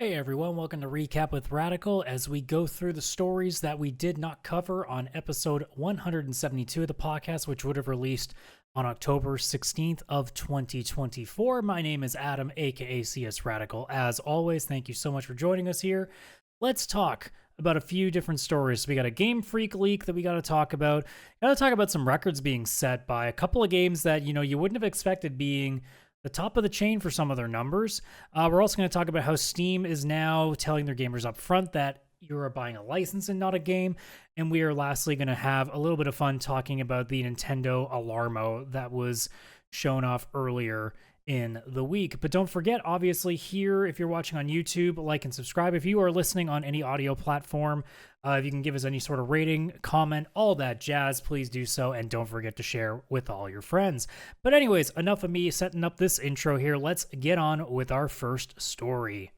Hey everyone, welcome to Recap with Radical as we go through the stories that we did not cover on episode 172 of the podcast, which would have released on October 16th of 2024. My name is Adam, aka CS Radical. As always, thank you so much for joining us here. Let's talk about a few different stories. We got a Game Freak leak that we got to talk about. Got to talk about some records being set by a couple of games that, you wouldn't have expected being the top of the chain for some of their numbers. We're also going to talk about how Steam is now telling their gamers up front that you are buying a license and not a game. And we are lastly going to have a little bit of fun talking about the Nintendo Alarmo that was shown off earlier in the week. But don't forget, obviously, here, if you're watching on YouTube, like and subscribe. If you are listening on any audio platform, if you can give us any sort of rating, comment, all that jazz, please do so. And don't forget to share with all your friends. But anyways, enough of me setting up this intro here. Let's get on with our first story.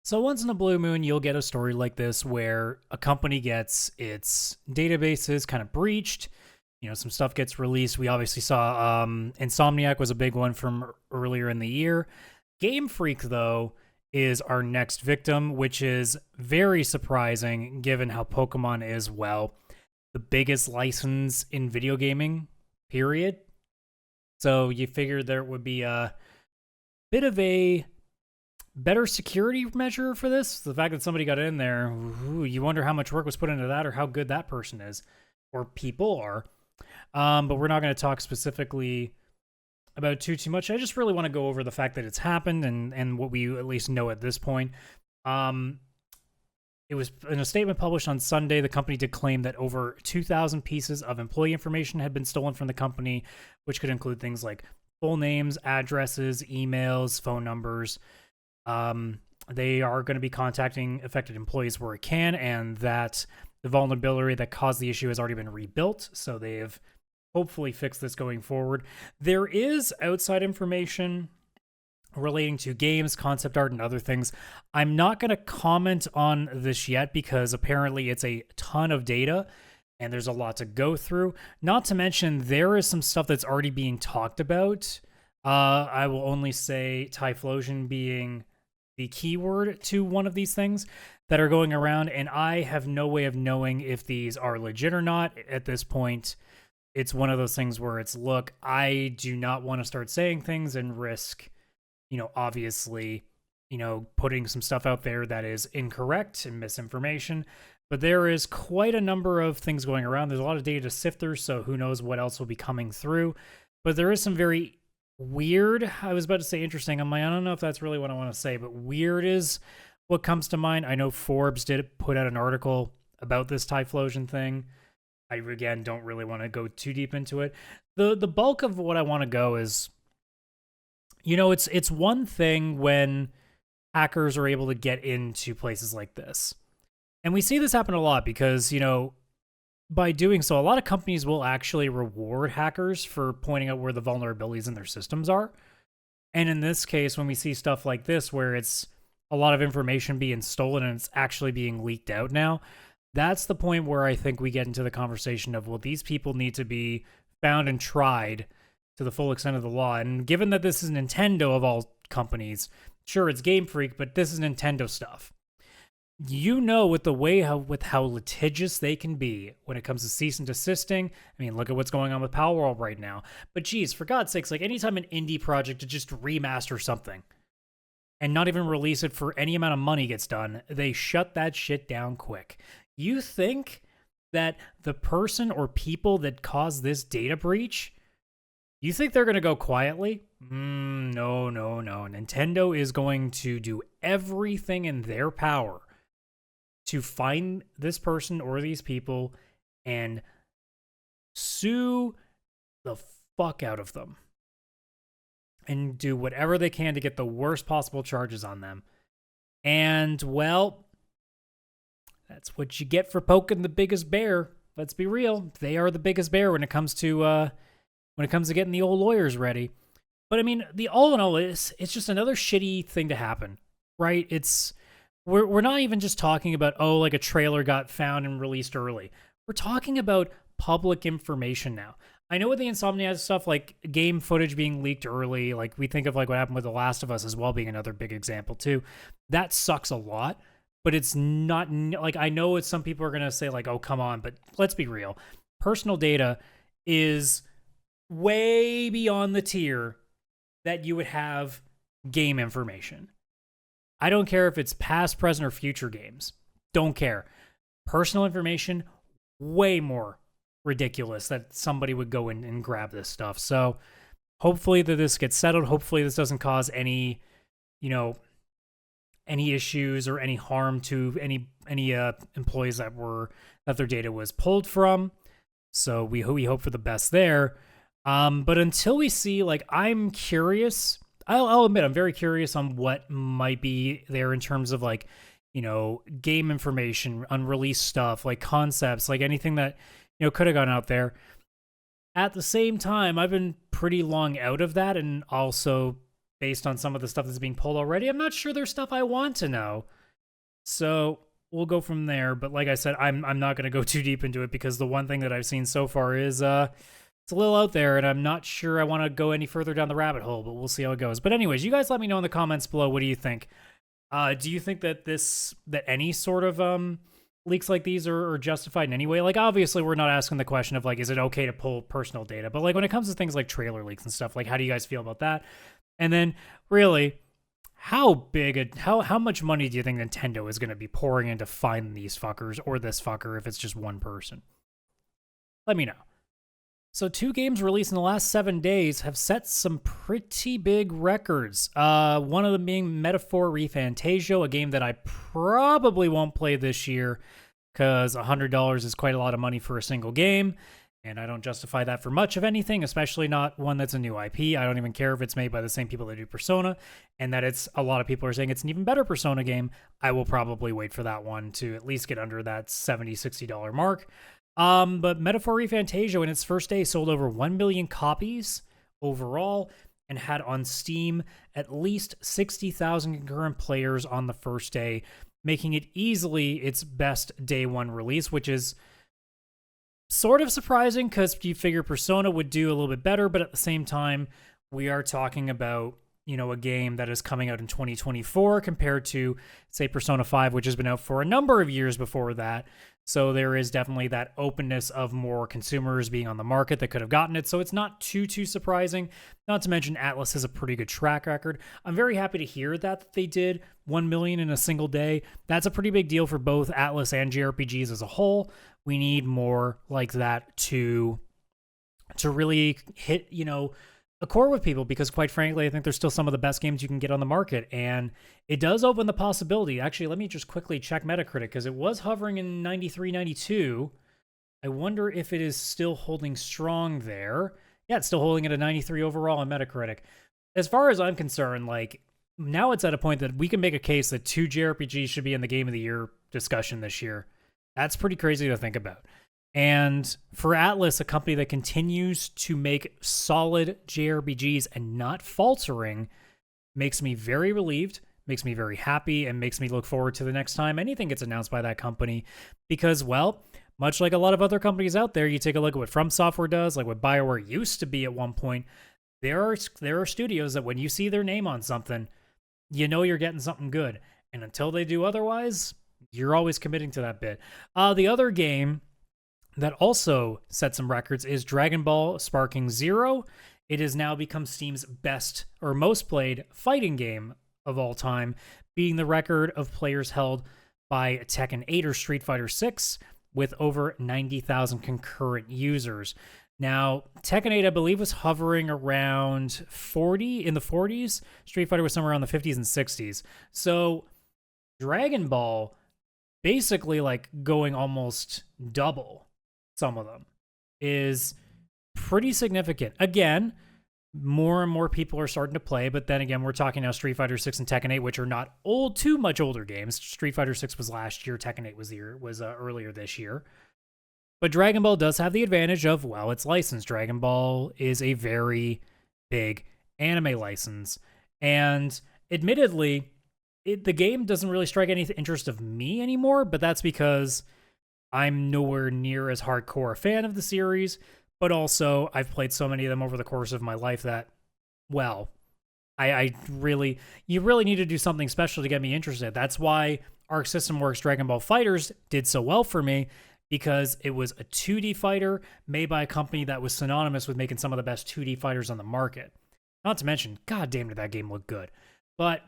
So once in a blue moon, you'll get a story like this where a company gets its databases kind of breached. Some stuff gets released. We obviously saw Insomniac was a big one from earlier in the year. Game Freak, though, is our next victim, which is very surprising given how Pokemon is, well, the biggest license in video gaming, period. So you figured there would be a bit of a better security measure for this. The fact that somebody got in there, you wonder how much work was put into that or how good that person is or people are. But we're not going to talk specifically about too much. I just really want to go over the fact that it's happened and what we at least know at this point. It was in a statement published on Sunday. The company did claim that over 2,000 pieces of employee information had been stolen from the company, which could include things like full names, addresses, emails, phone numbers. They are going to be contacting affected employees where it can, and that the vulnerability that caused the issue has already been rebuilt, so they've hopefully fixed this going forward. There is outside information relating to games, concept art, and other things. I'm not going to comment on this yet because apparently it's a ton of data and there's a lot to go through. Not to mention, there is some stuff that's already being talked about. I will only say Typhlosion being the keyword to one of these things that are going around, and I have no way of knowing if these are legit or not at this point. It's one of those things where it's, look, I do not want to start saying things and risk, obviously, putting some stuff out there that is incorrect and misinformation. But there is quite a number of things going around. There's a lot of data to sift through, so who knows what else will be coming through. But there is some very weird, I was about to say interesting. I don't know if that's really what I want to say, but weird is what comes to mind. I know Forbes did put out an article about this Typhlosion thing. I, again, don't really want to go too deep into it. The bulk of what I want to go is, it's one thing when hackers are able to get into places like this. And we see this happen a lot because, by doing so, a lot of companies will actually reward hackers for pointing out where the vulnerabilities in their systems are. And in this case, when we see stuff like this, where it's a lot of information being stolen and it's actually being leaked out now, that's the point where I think we get into the conversation of, well, these people need to be found and tried to the full extent of the law. And given that this is Nintendo of all companies, sure, it's Game Freak, but this is Nintendo stuff. With how litigious they can be when it comes to cease and desisting. I mean, look at what's going on with Palworld right now. But geez, for God's sakes, like anytime an indie project to just remaster something and not even release it for any amount of money gets done, they shut that shit down quick. You think that the person or people that caused this data breach, you think they're going to go quietly? No. Nintendo is going to do everything in their power to find this person or these people and sue the fuck out of them and do whatever they can to get the worst possible charges on them. And, well, that's what you get for poking the biggest bear. Let's be real. They are the biggest bear when it comes to getting the old lawyers ready. But I mean, the all in all is it's just another shitty thing to happen, right? We're not even just talking about, like a trailer got found and released early. We're talking about public information now. I know with the Insomniac stuff, like game footage being leaked early, like we think of like what happened with The Last of Us as well being another big example too. That sucks a lot, but it's not like I know it's some people are gonna say like, oh come on, but let's be real. Personal data is way beyond the tier that you would have game information. I don't care if it's past, present, or future games. Don't care. Personal information, way more ridiculous that somebody would go in and grab this stuff. So hopefully that this gets settled. Hopefully this doesn't cause any, any issues or any harm to any employees that their data was pulled from. So we hope for the best there. But until we see, like, I'm curious. I'll admit I'm very curious on what might be there in terms of like, game information, unreleased stuff, like concepts, like anything that, could have gone out there. At the same time, I've been pretty long out of that, and also based on some of the stuff that's being pulled already, I'm not sure there's stuff I want to know. So we'll go from there. But like I said, I'm not going to go too deep into it because the one thing that I've seen so far is it's a little out there, and I'm not sure I want to go any further down the rabbit hole, but we'll see how it goes. But anyways, you guys let me know in the comments below. What do you think? Do you think that any sort of leaks like these are justified in any way? Like, obviously, we're not asking the question of like, is it okay to pull personal data? But like, when it comes to things like trailer leaks and stuff, like, how do you guys feel about that? And then, really, how much money do you think Nintendo is going to be pouring into finding these fuckers or this fucker if it's just one person? Let me know. So 2 games released in the last 7 days have set some pretty big records. One of them being Metaphor Refantazio, a game that I probably won't play this year because $100 is quite a lot of money for a single game, and I don't justify that for much of anything, especially not one that's a new IP. I don't even care if it's made by the same people that do Persona, and that it's a lot of people are saying it's an even better Persona game. I will probably wait for that one to at least get under that $70, $60 mark. But Metaphor Refantazio in its first day sold over 1 million copies overall and had on Steam at least 60,000 concurrent players on the first day, making it easily its best day one release, which is sort of surprising because you figure Persona would do a little bit better, but at the same time, we are talking about, a game that is coming out in 2024 compared to, say, Persona 5, which has been out for a number of years before that. So there is definitely that openness of more consumers being on the market that could have gotten it. So it's not too surprising. Not to mention Atlas has a pretty good track record. I'm very happy to hear that they did 1 million in a single day. That's a pretty big deal for both Atlas and JRPGs as a whole. We need more like that to really hit, a core with people, because quite frankly, I think there's still some of the best games you can get on the market, and it does open the possibility. Actually, let me just quickly check Metacritic, because it was hovering in 93, 92. I wonder if it is still holding strong there. Yeah, it's still holding at a 93 overall on Metacritic. As far as I'm concerned, like, now it's at a point that we can make a case that 2 JRPGs should be in the Game of the Year discussion this year. That's pretty crazy to think about. And for Atlas, a company that continues to make solid JRPGs and not faltering, makes me very relieved, makes me very happy, and makes me look forward to the next time anything gets announced by that company. Because, well, much like a lot of other companies out there, you take a look at what From Software does, like what BioWare used to be at one point, there are studios that when you see their name on something, you know you're getting something good. And until they do otherwise, you're always committing to that bit. The other game that also set some records is Dragon Ball Sparking Zero. It has now become Steam's best or most played fighting game of all time, beating the record of players held by Tekken 8 or Street Fighter 6 with over 90,000 concurrent users. Now, Tekken 8, I believe, was hovering around 40, in the 40s. Street Fighter was somewhere around the 50s and 60s. So Dragon Ball basically like going almost double some of them is pretty significant. Again, more and more people are starting to play, but then again, we're talking now Street Fighter 6 and Tekken 8, which are not too much older games. Street Fighter 6 was last year, Tekken 8 was earlier this year. But Dragon Ball does have the advantage of, well, it's licensed. Dragon Ball is a very big anime license. And admittedly, the game doesn't really strike any interest of me anymore, but that's because I'm nowhere near as hardcore a fan of the series. But also, I've played so many of them over the course of my life that, well, I really, you really need to do something special to get me interested. That's why Arc System Works Dragon Ball FighterZ did so well for me, because it was a 2D fighter made by a company that was synonymous with making some of the best 2D fighters on the market. Not to mention, god damn did that game look good. But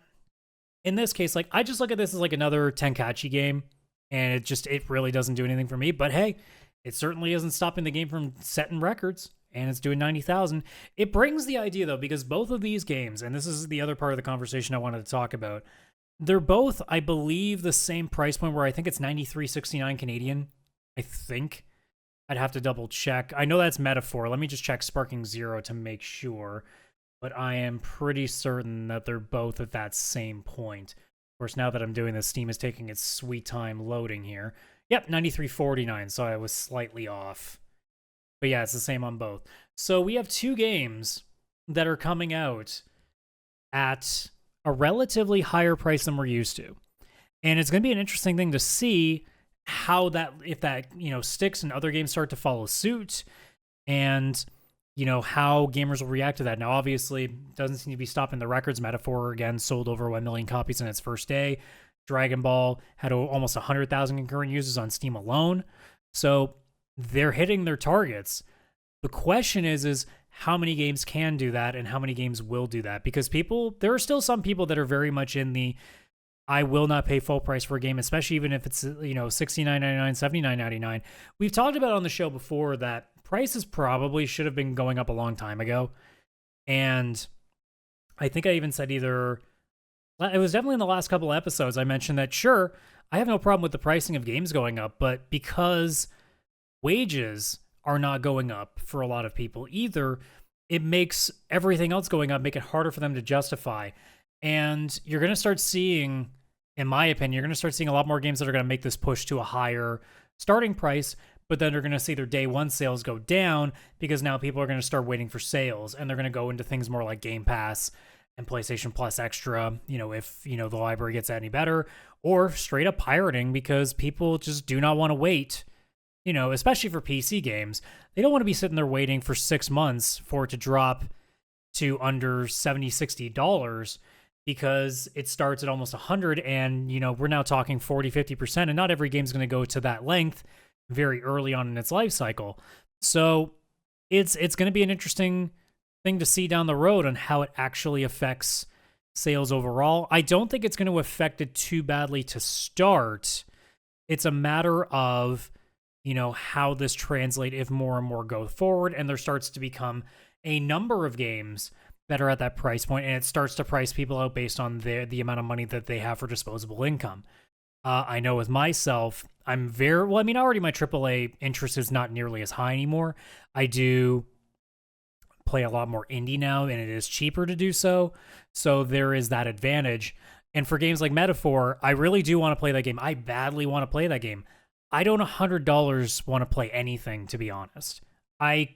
in this case, like, I just look at this as like another Tenkaichi game, and it really doesn't do anything for me. But hey, it certainly isn't stopping the game from setting records, and it's doing 90,000. It brings the idea, though, because both of these games, and this is the other part of the conversation I wanted to talk about, they're both, I believe, the same price point, where I think it's 93.69 Canadian. I think. I'd have to double check. I know that's Metaphor. Let me just check Sparking Zero to make sure. But I am pretty certain that they're both at that same point. Of course, now that I'm doing this, Steam is taking its sweet time loading here. Yep, 93.49, so I was slightly off. But yeah, it's the same on both. So we have two games that are coming out at a relatively higher price than we're used to. And it's going to be an interesting thing to see how that, if that, sticks and other games start to follow suit, and how gamers will react to that. Now, obviously, doesn't seem to be stopping the records. Metaphor, again, sold over 1 million copies in its first day. Dragon Ball had almost 100,000 concurrent users on Steam alone. So they're hitting their targets. The question is how many games can do that and how many games will do that? Because there are still some people that are very much in the, I will not pay full price for a game, especially even if it's, $69.99, $79.99. We've talked about on the show before that prices probably should have been going up a long time ago. And I think I even said it was definitely in the last couple of episodes, I mentioned that, sure, I have no problem with the pricing of games going up, but because wages are not going up for a lot of people either, it makes everything else going up, make it harder for them to justify. And you're going to start seeing, in my opinion, you're going to start seeing a lot more games that are going to make this push to a higher starting price, but then they're going to see their day one sales go down because now people are going to start waiting for sales, and they're going to go into things more like Game Pass and PlayStation Plus Extra, if, the library gets any better, or straight up pirating because people just do not want to wait, especially for PC games. They don't want to be sitting there waiting for 6 months for it to drop to under $70, $60 because it starts at almost 100, and, we're now talking 40, 50%, and not every game's going to go to that length very early on in its life cycle. So it's going to be an interesting thing to see down the road on how it actually affects sales overall. I don't think it's going to affect it too badly to start. It's a matter of, how this translates if more and more go forward, and there starts to become a number of games that are at that price point, and it starts to price people out based on the amount of money that they have for disposable income. I know with myself, already my AAA interest is not nearly as high anymore. I do play a lot more indie now, and it is cheaper to do so. So there is that advantage. And for games like Metaphor, I really do want to play that game. I badly want to play that game. I don't $100 want to play anything, to be honest. The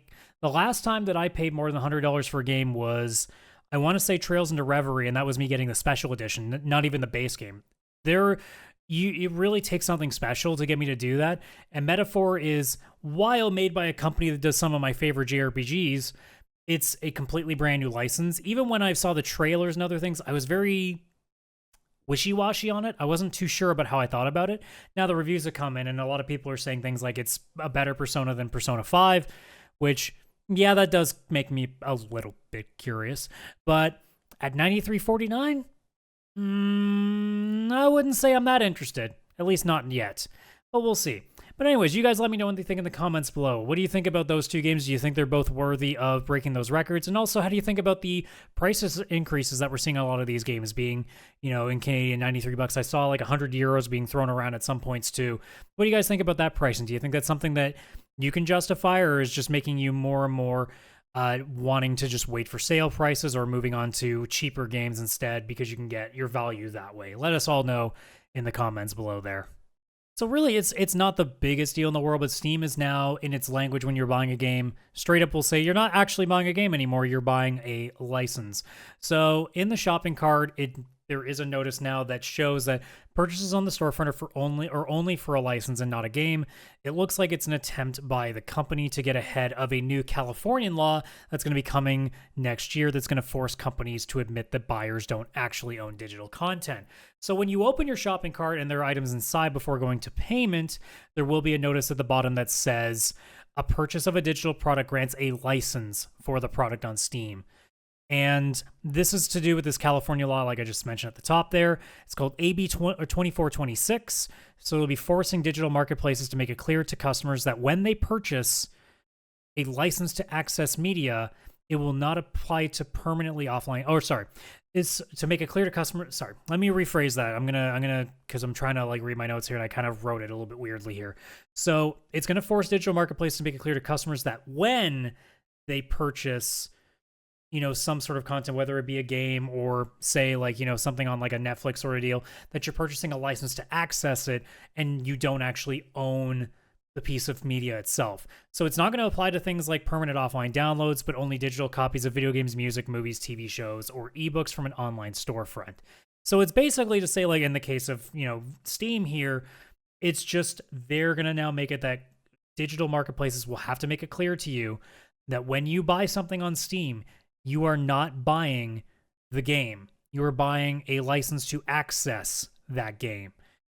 last time that I paid more than $100 for a game was, I want to say Trails into Reverie, and that was me getting the special edition, not even the base game. It really takes something special to get me to do that. And Metaphor is, while made by a company that does some of my favorite JRPGs, it's a completely brand new license. Even when I saw the trailers and other things, I was very wishy-washy on it. I wasn't too sure about how I thought about it. Now the reviews have come in, and a lot of people are saying things like it's a better Persona than Persona 5, which, yeah, that does make me a little bit curious. But at $93.49, I wouldn't say I'm that interested. At least not yet. But we'll see. But anyways, you guys let me know what you think in the comments below. What do you think about those two games? Do you think they're both worthy of breaking those records? And also, how do you think about the prices increases that we're seeing on a lot of these games being, in Canadian, $93? I saw like 100 euros being thrown around at some points too. What do you guys think about that pricing? Do you think that's something that you can justify, or is just making you more and more wanting to just wait for sale prices or moving on to cheaper games instead because you can get your value that way? Let us all know in the comments below there. So really, it's not the biggest deal in the world, but Steam is now, in its language when you're buying a game, straight up will say you're not actually buying a game anymore, you're buying a license. So in the shopping cart, it there is a notice now that shows that purchases on the storefront are only for a license and not a game. It looks like it's an attempt by the company to get ahead of a new Californian law that's going to be coming next year that's going to force companies to admit that buyers don't actually own digital content. So when you open your shopping cart and there are items inside before going to payment, there will be a notice at the bottom that says a purchase of a digital product grants a license for the product on Steam. And this is to do with this California law, like I just mentioned at the top there. It's called AB 2426. So it'll be forcing digital marketplaces to make it clear to customers that when they purchase a license to access media, it will not apply to permanently offline. Oh, sorry. It's to make it clear to customers. Sorry, let me rephrase that. I'm gonna, because I'm trying to like read my notes here and I kind of wrote it a little bit weirdly here. So it's gonna force digital marketplaces to make it clear to customers that when they purchase, some sort of content, whether it be a game or say like, something on like a Netflix sort of deal, that you're purchasing a license to access it and you don't actually own the piece of media itself. So it's not going to apply to things like permanent offline downloads, but only digital copies of video games, music, movies, TV shows, or ebooks from an online storefront. So it's basically to say, like in the case of, Steam here, it's just they're going to now make it that digital marketplaces will have to make it clear to you that when you buy something on Steam, you are not buying the game. You are buying a license to access that game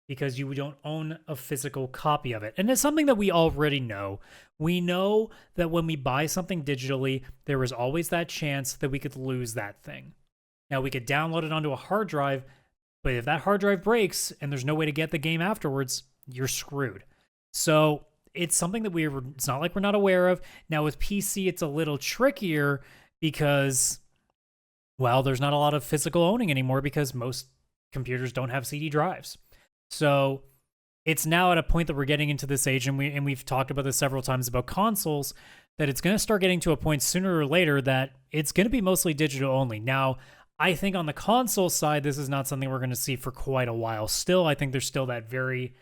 because you don't own a physical copy of it. And it's something that we already know. We know that when we buy something digitally, there is always that chance that we could lose that thing. Now, we could download it onto a hard drive, but if that hard drive breaks and there's no way to get the game afterwards, you're screwed. So it's something that it's not like we're not aware of. Now, with PC, it's a little trickier because, well, there's not a lot of physical owning anymore because most computers don't have CD drives. So it's now at a point that we're getting into this age, and we've talked about this several times about consoles, that it's going to start getting to a point sooner or later that it's going to be mostly digital only. Now, I think on the console side, this is not something we're going to see for quite a while. Still, I think there's still that very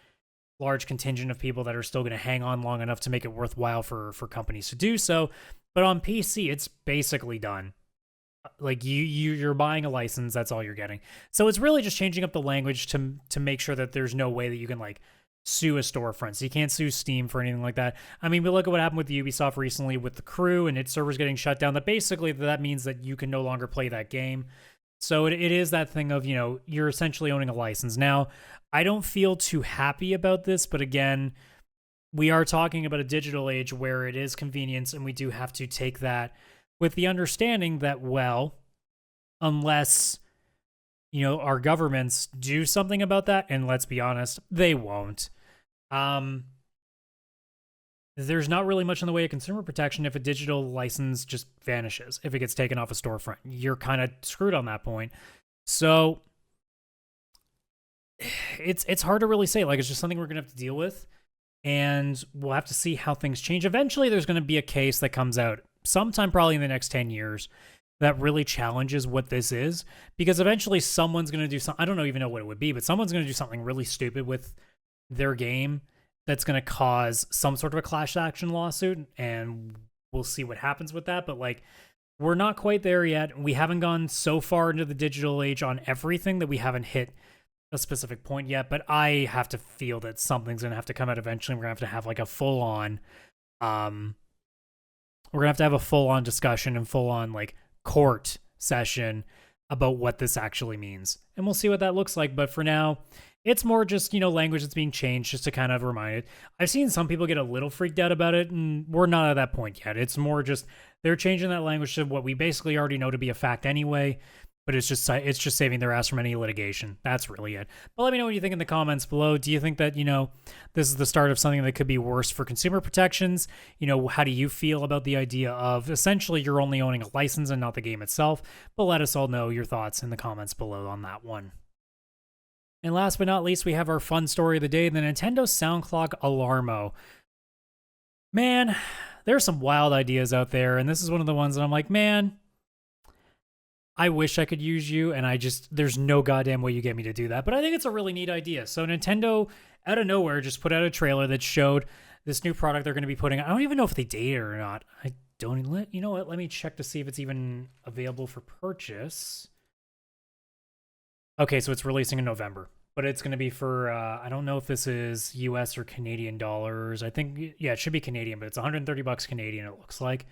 large contingent of people that are still going to hang on long enough to make it worthwhile for companies to do so. But on PC, it's basically done. Like you're buying a license, that's all you're getting. So it's really just changing up the language to make sure that there's no way that you can like sue a storefront. So you can't sue Steam for anything like that. I mean, we look at what happened with Ubisoft recently with The Crew and its servers getting shut down. That basically that means that you can no longer play that game. So it is that thing of, you're essentially owning a license. Now, I don't feel too happy about this, but again, we are talking about a digital age where it is convenience, and we do have to take that with the understanding that, well, unless, our governments do something about that, and let's be honest, they won't, there's not really much in the way of consumer protection if a digital license just vanishes. If it gets taken off a storefront, you're kind of screwed on that point. So it's hard to really say. Like, it's just something we're going to have to deal with. And we'll have to see how things change. Eventually, there's going to be a case that comes out sometime probably in the next 10 years that really challenges what this is. Because eventually someone's going to do something. I don't even know what it would be, but someone's going to do something really stupid with their game that's going to cause some sort of a class action lawsuit. And we'll see what happens with that. But like, we're not quite there yet. We haven't gone so far into the digital age on everything that we haven't hit a specific point yet, but I have to feel that something's going to have to come out eventually. We're going to have like a full-on, we're going to have a full-on discussion and full-on like court session about what this actually means. And we'll see what that looks like. But for now, it's more just, language that's being changed just to kind of remind it. I've seen some people get a little freaked out about it, and we're not at that point yet. It's more just they're changing that language to what we basically already know to be a fact anyway. But it's just saving their ass from any litigation. That's really it. But let me know what you think in the comments below. Do you think that, this is the start of something that could be worse for consumer protections? How do you feel about the idea of essentially you're only owning a license and not the game itself? But let us all know your thoughts in the comments below on that one. And last but not least, we have our fun story of the day, the Nintendo Sound Clock Alarmo. Man, there's some wild ideas out there, and this is one of the ones that I'm like, man, I wish I could use you, and there's no goddamn way you get me to do that. But I think it's a really neat idea. So Nintendo, out of nowhere, just put out a trailer that showed this new product they're going to be putting. I don't even know if they dated it or not. I don't even, you know what? Let me check to see if it's even available for purchase. Okay, so it's releasing in November, but it's going to be for I don't know if this is US or Canadian dollars. I think yeah, it should be Canadian, but it's 130 bucks Canadian it looks like.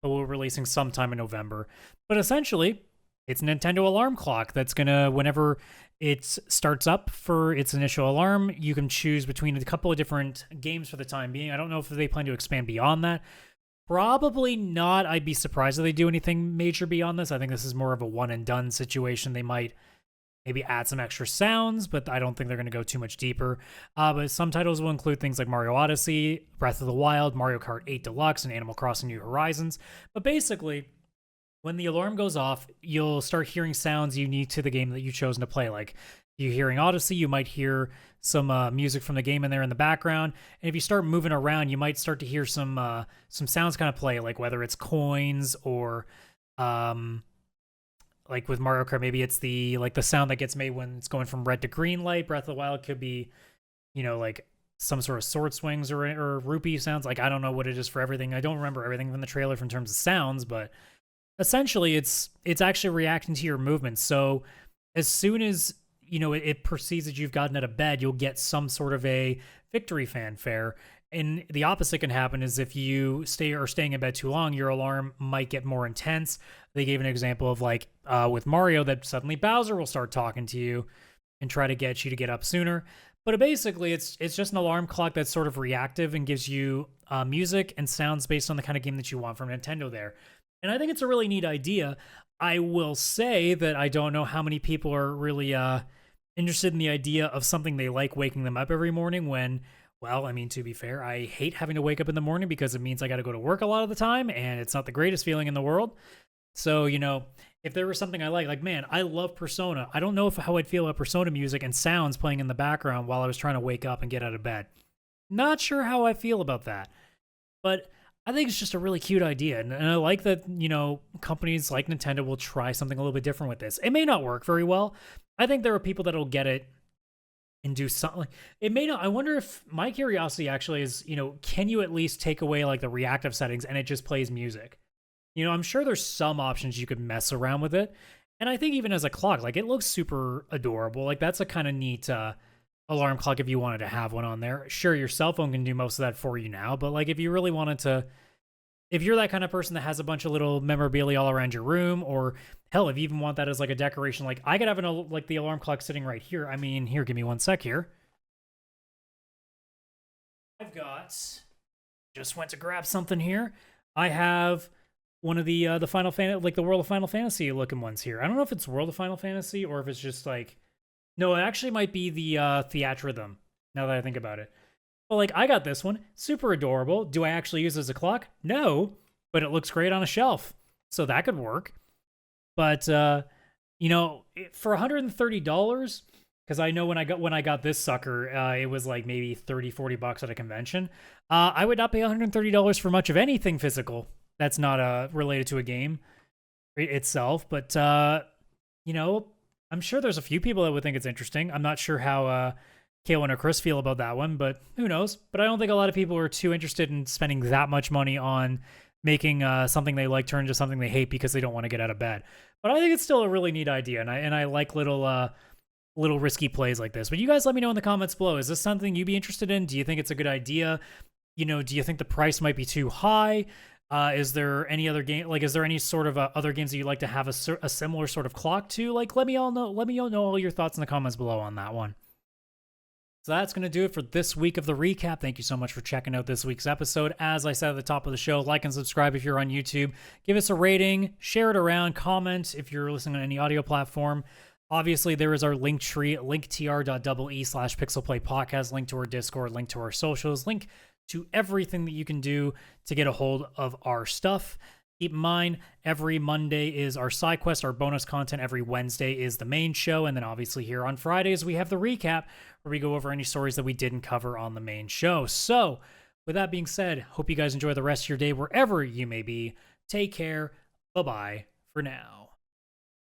But we're releasing sometime in November. But essentially, it's a Nintendo alarm clock that's going to whenever it starts up for its initial alarm, you can choose between a couple of different games for the time being. I don't know if they plan to expand beyond that. Probably not. I'd be surprised if they do anything major beyond this. I think this is more of a one and done situation. They might maybe add some extra sounds, but I don't think they're going to go too much deeper. But some titles will include things like Mario Odyssey, Breath of the Wild, Mario Kart 8 Deluxe, and Animal Crossing New Horizons. But basically, when the alarm goes off, you'll start hearing sounds unique to the game that you've chosen to play. Like you're hearing Odyssey, you might hear some music from the game in there in the background. And if you start moving around, you might start to hear some sounds kind of play, like whether it's coins or like with Mario Kart, maybe it's the sound that gets made when it's going from red to green light. Breath of the Wild could be, like some sort of sword swings or rupee sounds. Like I don't know what it is for everything. I don't remember everything from the trailer in terms of sounds, but essentially it's actually reacting to your movements. So as soon as it perceives that you've gotten out of bed, you'll get some sort of a victory fanfare. And the opposite can happen is if you staying in bed too long, your alarm might get more intense. They gave an example of like with Mario that suddenly Bowser will start talking to you and try to get you to get up sooner. But basically, it's just an alarm clock that's sort of reactive and gives you music and sounds based on the kind of game that you want from Nintendo there. And I think it's a really neat idea. I will say that I don't know how many people are really interested in the idea of something they like waking them up every morning when, well, I mean, to be fair, I hate having to wake up in the morning because it means I got to go to work a lot of the time, and it's not the greatest feeling in the world. So, if there was something I like, man, I love Persona. I don't know how I'd feel about Persona music and sounds playing in the background while I was trying to wake up and get out of bed. Not sure how I feel about that. But I think it's just a really cute idea. And I like that, companies like Nintendo will try something a little bit different with this. It may not work very well. I think there are people that'll get it and do something. It may not. I wonder if my curiosity actually is, can you at least take away like the reactive settings and it just plays music? I'm sure there's some options you could mess around with it. And I think even as a clock, like it looks super adorable. Like that's a kind of neat alarm clock if you wanted to have one on there. Sure, your cell phone can do most of that for you now, but like if you really wanted to, if you're that kind of person that has a bunch of little memorabilia all around your room, or hell, if you even want that as like a decoration, like I could have like the alarm clock sitting right here. I mean, here, give me one sec here. I've got, just went to grab something here. I have one of the Final Fantasy, like the World of Final Fantasy looking ones here. I don't know if it's World of Final Fantasy or if it's just like, no, it actually might be the Theatrhythm, now that I think about it. But like, I got this one, super adorable. Do I actually use it as a clock? No, but it looks great on a shelf, so that could work. But for $130, because I know when I got this sucker, it was like maybe 30-40 bucks at a convention. I would not pay $130 for much of anything physical that's not related to a game itself. But I'm sure there's a few people that would think it's interesting. I'm not sure how Kaylan or Chris feel about that one, but who knows? But I don't think a lot of people are too interested in spending that much money on making something they like turn into something they hate because they don't want to get out of bed. But I think it's still a really neat idea, and I like little risky plays like this. But you guys let me know in the comments below. Is this something you'd be interested in? Do you think it's a good idea? Do you think the price might be too high? Is there any other game? Like, is there any sort of other games that you'd like to have a similar sort of clock to? Like, let me all know all your thoughts in the comments below on that one. So that's going to do it for this week of the recap. Thank you so much for checking out this week's episode. As I said at the top of the show, like and subscribe if you're on YouTube. Give us a rating, share it around, comment if you're listening on any audio platform. Obviously, there is our link tree, linktr.ee/pixelplaypodcast, link to our Discord, link to our socials, link to everything that you can do to get a hold of our stuff. Keep in mind, every Monday is our side quest, our bonus content. Every Wednesday is the main show. And then obviously here on Fridays, we have the recap where we go over any stories that we didn't cover on the main show. So with that being said, hope you guys enjoy the rest of your day wherever you may be. Take care. Bye-bye for now.